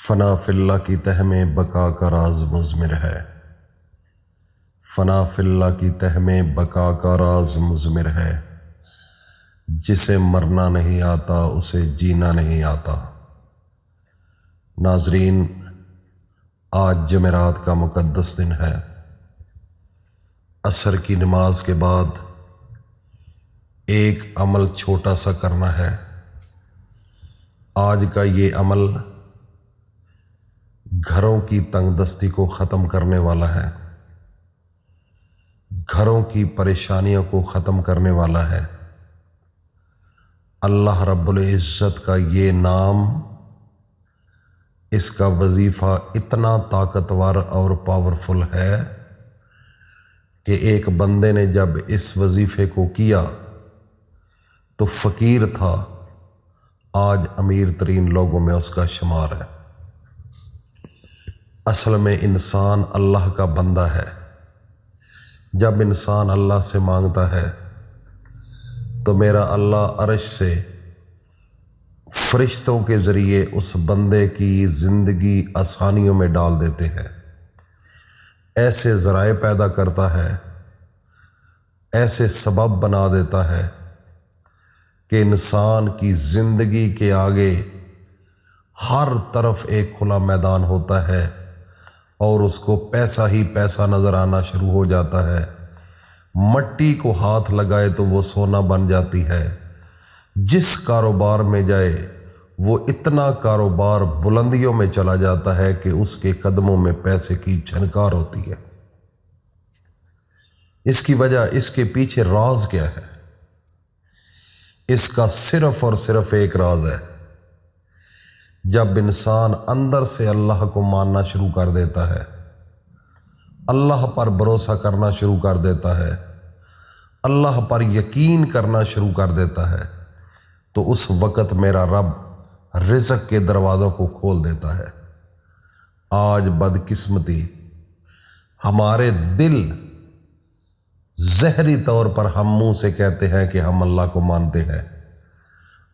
فنا فی اللہ کی تہ میں بقا کا راز مضمر ہے، فنا فی اللہ کی تہ میں بقا کا راز مضمر ہے، جسے مرنا نہیں آتا اسے جینا نہیں آتا۔ ناظرین، آج جمعرات کا مقدس دن ہے۔ عصر کی نماز کے بعد ایک عمل چھوٹا سا کرنا ہے۔ آج کا یہ عمل گھروں کی تنگ دستی کو ختم کرنے والا ہے، گھروں کی پریشانیوں کو ختم کرنے والا ہے۔ اللہ رب العزت کا یہ نام، اس کا وظیفہ اتنا طاقتور اور پاورفل ہے کہ ایک بندے نے جب اس وظیفے کو کیا تو فقیر تھا، آج امیر ترین لوگوں میں اس کا شمار ہے۔ اصل میں انسان اللہ کا بندہ ہے۔ جب انسان اللہ سے مانگتا ہے تو میرا اللہ عرش سے فرشتوں کے ذریعے اس بندے کی زندگی آسانیوں میں ڈال دیتے ہیں، ایسے ذرائع پیدا کرتا ہے، ایسے سبب بنا دیتا ہے کہ انسان کی زندگی کے آگے ہر طرف ایک کھلا میدان ہوتا ہے اور اس کو پیسہ ہی پیسہ نظر آنا شروع ہو جاتا ہے۔ مٹی کو ہاتھ لگائے تو وہ سونا بن جاتی ہے۔ جس کاروبار میں جائے وہ اتنا کاروبار بلندیوں میں چلا جاتا ہے کہ اس کے قدموں میں پیسے کی جھنکار ہوتی ہے۔ اس کی وجہ، اس کے پیچھے راز کیا ہے؟ اس کا صرف اور صرف ایک راز ہے۔ جب انسان اندر سے اللہ کو ماننا شروع کر دیتا ہے، اللہ پر بھروسہ کرنا شروع کر دیتا ہے، اللہ پر یقین کرنا شروع کر دیتا ہے، تو اس وقت میرا رب رزق کے دروازوں کو کھول دیتا ہے۔ آج بدقسمتی، ہمارے دل ظاہری طور پر ہم منہ سے کہتے ہیں کہ ہم اللہ کو مانتے ہیں،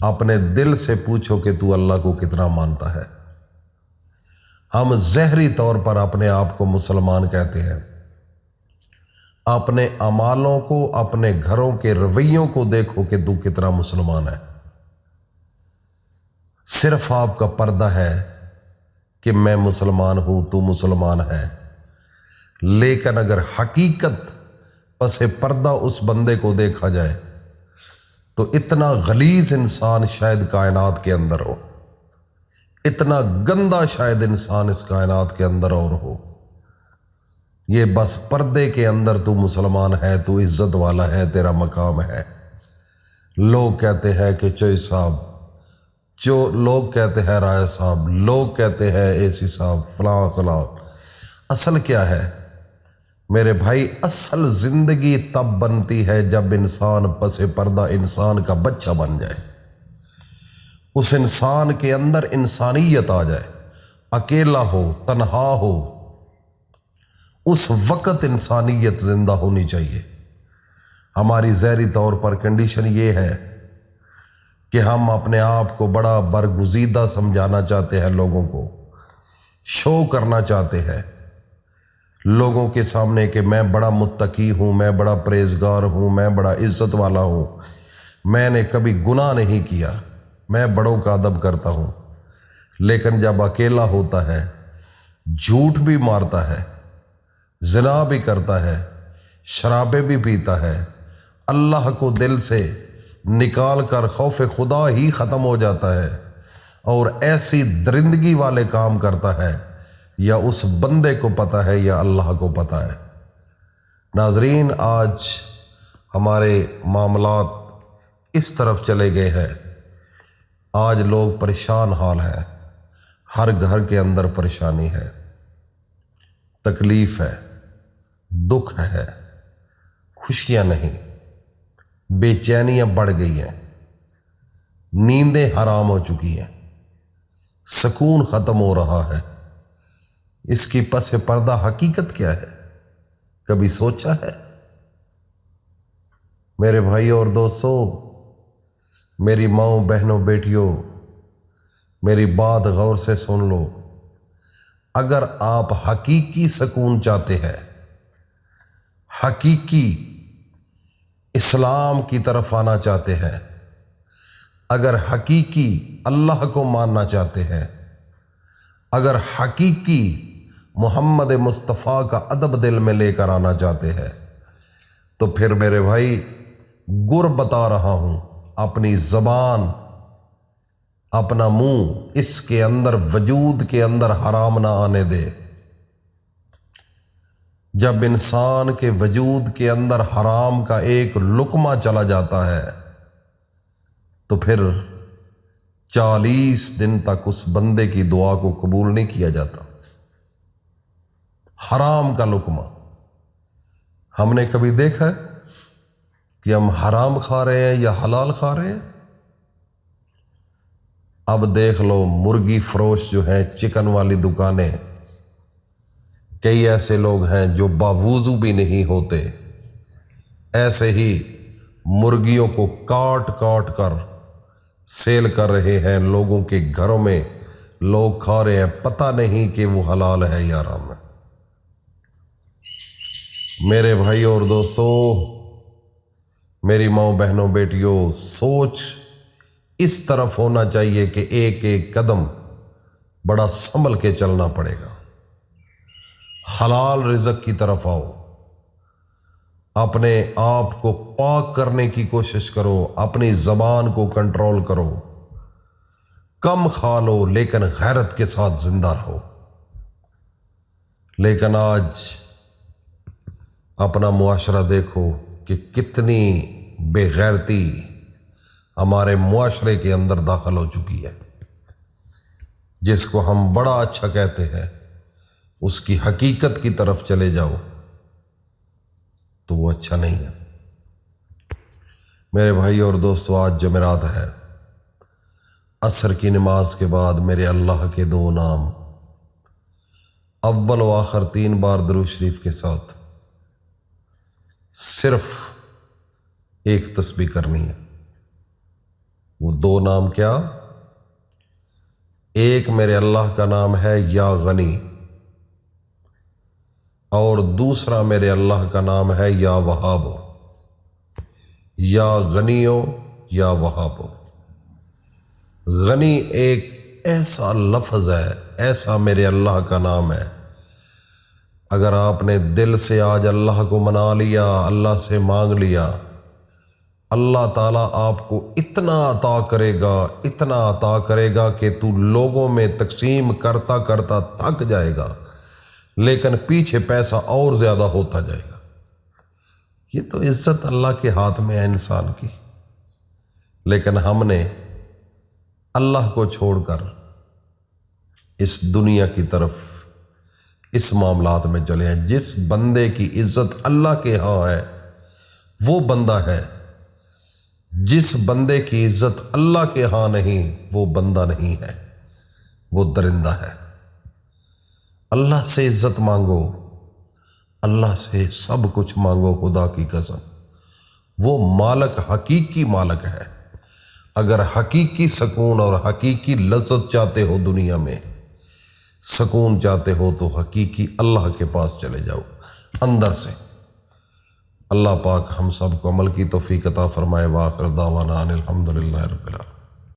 اپنے دل سے پوچھو کہ تو اللہ کو کتنا مانتا ہے۔ ہم ظاہری طور پر اپنے آپ کو مسلمان کہتے ہیں، اپنے اعمالوں کو، اپنے گھروں کے رویوں کو دیکھو کہ تو کتنا مسلمان ہے۔ صرف آپ کا پردہ ہے کہ میں مسلمان ہوں، تو مسلمان ہے، لیکن اگر حقیقت پس پردہ اس بندے کو دیکھا جائے تو اتنا غلیظ انسان شاید کائنات کے اندر ہو، اتنا گندا شاید انسان اس کائنات کے اندر اور ہو۔ یہ بس پردے کے اندر تو مسلمان ہے، تو عزت والا ہے، تیرا مقام ہے۔ لوگ کہتے ہیں کہ چوئی صاحب، جو لوگ کہتے ہیں رائے صاحب، لوگ کہتے ہیں اے سی صاحب، فلاں فلاں۔ اصل کیا ہے میرے بھائی؟ اصل زندگی تب بنتی ہے جب انسان پس پردہ انسان کا بچہ بن جائے، اس انسان کے اندر انسانیت آ جائے، اکیلا ہو، تنہا ہو، اس وقت انسانیت زندہ ہونی چاہیے۔ ہماری ظاہری طور پر کنڈیشن یہ ہے کہ ہم اپنے آپ کو بڑا برگزیدہ سمجھانا چاہتے ہیں، لوگوں کو شو کرنا چاہتے ہیں لوگوں کے سامنے کہ میں بڑا متقی ہوں، میں بڑا پرہیزگار ہوں، میں بڑا عزت والا ہوں، میں نے کبھی گناہ نہیں کیا، میں بڑوں کا ادب کرتا ہوں۔ لیکن جب اکیلا ہوتا ہے، جھوٹ بھی مارتا ہے، زنا بھی کرتا ہے، شرابیں بھی پیتا ہے، اللہ کو دل سے نکال کر خوف خدا ہی ختم ہو جاتا ہے اور ایسی درندگی والے کام کرتا ہے، یا اس بندے کو پتہ ہے یا اللہ کو پتہ ہے۔ ناظرین، آج ہمارے معاملات اس طرف چلے گئے ہیں، آج لوگ پریشان حال ہیں، ہر گھر کے اندر پریشانی ہے، تکلیف ہے، دکھ ہے، خوشیاں نہیں، بے چینیاں بڑھ گئی ہیں، نیندیں حرام ہو چکی ہیں، سکون ختم ہو رہا ہے۔ اس کی پس پردہ حقیقت کیا ہے؟ کبھی سوچا ہے؟ میرے بھائی اور دوستو، میری ماؤں، بہنوں، بیٹیوں، میری بات غور سے سن لو۔ اگر آپ حقیقی سکون چاہتے ہیں، حقیقی اسلام کی طرف آنا چاہتے ہیں، اگر حقیقی اللہ کو ماننا چاہتے ہیں، اگر حقیقی محمد مصطفیٰ کا ادب دل میں لے کر آنا چاہتے ہیں، تو پھر میرے بھائی گر بتا رہا ہوں، اپنی زبان، اپنا منہ اس کے اندر، وجود کے اندر حرام نہ آنے دے۔ جب انسان کے وجود کے اندر حرام کا ایک لقمہ چلا جاتا ہے تو پھر 40 دن تک اس بندے کی دعا کو قبول نہیں کیا جاتا۔ حرام کا لقمہ ہم نے کبھی دیکھا ہے کہ ہم حرام کھا رہے ہیں یا حلال کھا رہے ہیں؟ اب دیکھ لو مرغی فروش جو ہیں، چکن والی دکانیں، کئی ایسے لوگ ہیں جو باوضو بھی نہیں ہوتے، ایسے ہی مرغیوں کو کاٹ کاٹ کر سیل کر رہے ہیں، لوگوں کے گھروں میں لوگ کھا رہے ہیں، پتہ نہیں کہ وہ حلال ہے یا حرام ہے۔ میرے بھائی اور دوستو، میری ماں بہنوں بیٹیوں، سوچ اس طرف ہونا چاہیے کہ ایک ایک قدم بڑا سنبھل کے چلنا پڑے گا۔ حلال رزق کی طرف آؤ، اپنے آپ کو پاک کرنے کی کوشش کرو، اپنی زبان کو کنٹرول کرو، کم کھا لو لیکن غیرت کے ساتھ زندہ رہو۔ لیکن آج اپنا معاشرہ دیکھو کہ کتنی بے غیرتی ہمارے معاشرے کے اندر داخل ہو چکی ہے۔ جس کو ہم بڑا اچھا کہتے ہیں، اس کی حقیقت کی طرف چلے جاؤ تو وہ اچھا نہیں ہے۔ میرے بھائی اور دوستو، آج جمعرات ہے، عصر کی نماز کے بعد میرے اللہ کے 2 نام، اول و آخر 3 بار درود شریف کے ساتھ صرف ایک تسبیح کرنی ہے۔ وہ 2 نام کیا؟ ایک میرے اللہ کا نام ہے یا غنی، اور دوسرا میرے اللہ کا نام ہے یا وہاب، یا غنیو یا وہاب۔ غنی ایک ایسا لفظ ہے، ایسا میرے اللہ کا نام ہے، اگر آپ نے دل سے آج اللہ کو منا لیا، اللہ سے مانگ لیا، اللہ تعالیٰ آپ کو اتنا عطا کرے گا، اتنا عطا کرے گا کہ تو لوگوں میں تقسیم کرتا کرتا تھک جائے گا، لیکن پیچھے پیسہ اور زیادہ ہوتا جائے گا۔ یہ تو عزت اللہ کے ہاتھ میں ہے انسان کی، لیکن ہم نے اللہ کو چھوڑ کر اس دنیا کی طرف اس معاملات میں چلے ہیں۔ جس بندے کی عزت اللہ کے ہاں ہے وہ بندہ ہے، جس بندے کی عزت اللہ کے ہاں نہیں وہ بندہ نہیں ہے، وہ درندہ ہے۔ اللہ سے عزت مانگو، اللہ سے سب کچھ مانگو، خدا کی قسم وہ مالک، حقیقی مالک ہے۔ اگر حقیقی سکون اور حقیقی لذت چاہتے ہو، دنیا میں سکون چاہتے ہو، تو حقیقی اللہ کے پاس چلے جاؤ اندر سے۔ اللہ پاک ہم سب کو عمل کی توفیق عطا فرمائے۔ وآخر دعوانا ان الحمدللہ رب العالمین۔